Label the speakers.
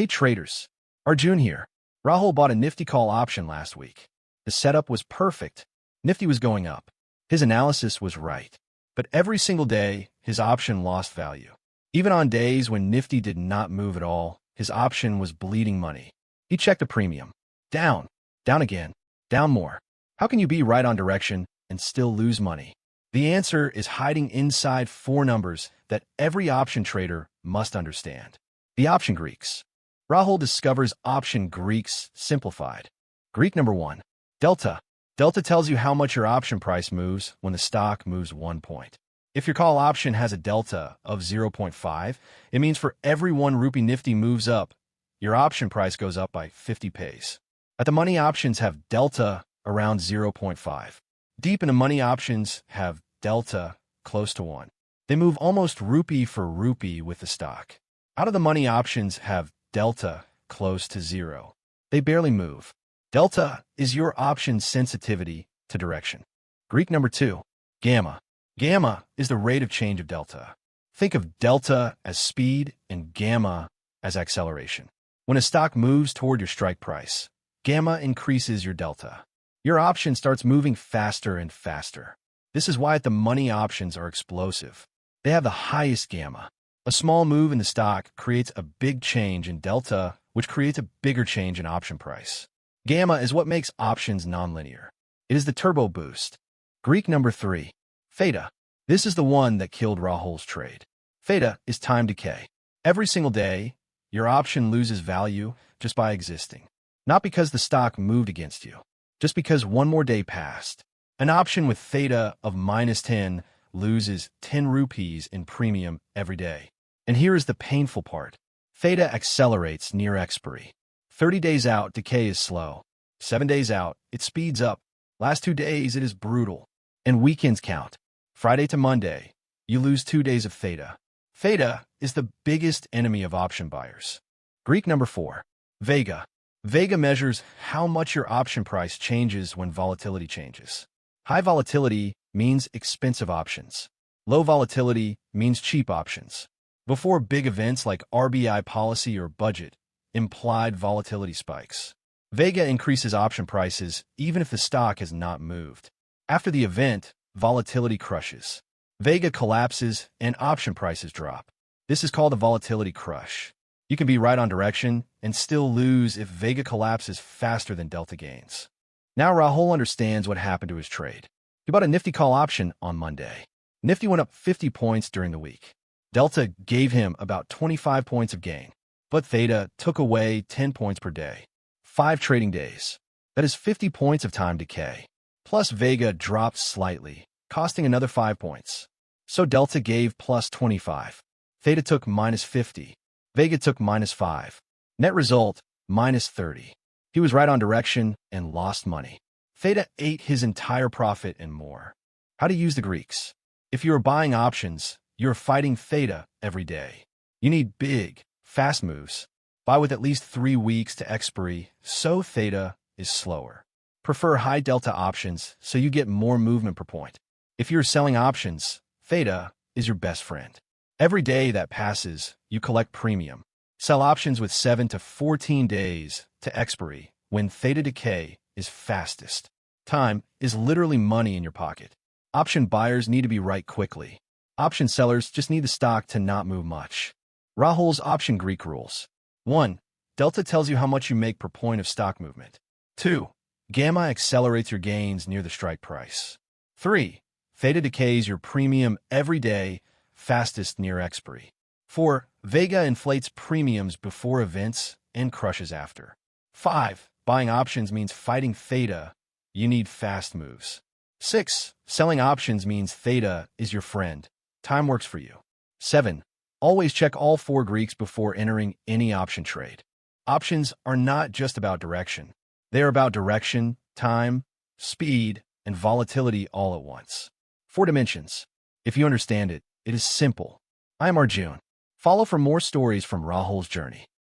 Speaker 1: Hey traders, Arjun here. Rahul bought a Nifty call option last week. The setup was perfect. Nifty was going up. His analysis was right. But every single day, his option lost value. Even on days when Nifty did not move at all, his option was bleeding money. He checked the premium. Down, down again, down more. How can you be right on direction and still lose money? The answer is hiding inside four numbers that every option trader must understand. The option Greeks. Rahul discovers option Greeks simplified. Greek number 1. Delta. Delta tells you how much your option price moves when the stock moves 1 point. If your call option has a delta of 0.5, it means for every 1 rupee Nifty moves up, your option price goes up by 50 paise. At the money options have delta around 0.5. Deep in the money options have delta close to 1. They move almost rupee for rupee with the stock. Out of the money options have delta close to 0. They barely move. Delta is your option sensitivity to direction. Greek number 2. Gamma. Gamma is the rate of change of delta. Think of delta as speed and gamma as acceleration. When a stock moves toward your strike price, gamma increases your delta. Your option starts moving faster and faster. This is why the money options are explosive. They have the highest gamma. A small move in the stock creates a big change in delta, which creates a bigger change in option price. Gamma is what makes options nonlinear. It is the turbo boost. Greek number 3. Theta. This is the one that killed Rahul's trade. Theta is time decay. Every single day, your option loses value just by existing. Not because the stock moved against you, just because one more day passed. An option with theta of -10 loses 10 rupees in premium every day. And here is the painful part. Theta accelerates near expiry. 30 days out, decay is slow. 7 days out, it speeds up. Last 2 days, it is brutal. And weekends count. Friday to Monday, you lose 2 days of theta. Theta is the biggest enemy of option buyers. Greek number 4. Vega. Vega measures how much your option price changes when volatility changes. High volatility means expensive options. Low volatility means cheap options. Before big events like RBI policy or budget, implied volatility spikes. Vega increases option prices even if the stock has not moved. After the event, volatility crushes. Vega collapses and option prices drop. This is called a volatility crush. You can be right on direction and still lose if Vega collapses faster than delta gains. Now Rahul understands what happened to his trade. He bought a Nifty call option on Monday. Nifty went up 50 points during the week. Delta gave him about 25 points of gain, but Theta took away 10 points per day. 5 trading days. That is 50 points of time decay. Plus Vega dropped slightly, costing another 5 points. So Delta gave plus 25. Theta took -50. Vega took -5. Net result, -30. He was right on direction and lost money. Theta ate his entire profit and more. How to use the Greeks. If you are buying options, you're fighting Theta every day. You need big, fast moves. Buy with at least 3 weeks to expiry, so Theta is slower. Prefer high delta options so you get more movement per point. If you're selling options, Theta is your best friend. Every day that passes, you collect premium. Sell options with 7 to 14 days to expiry when Theta decay is fastest. Time is literally money in your pocket. Option buyers need to be right quickly. Option sellers just need the stock to not move much. Rahul's option Greek rules. 1. Delta tells you how much you make per point of stock movement. 2. Gamma accelerates your gains near the strike price. 3. Theta decays your premium every day, fastest near expiry. 4. Vega inflates premiums before events and crushes after. 5. Buying options means fighting Theta. You need fast moves. 6. Selling options means Theta is your friend. Time works for you. 7. Always check all 4 Greeks before entering any option trade. Options are not just about direction. They are about direction, time, speed, and volatility all at once. 4 dimensions. If you understand it, it is simple. I am Arjun. Follow for more stories from Rahul's journey.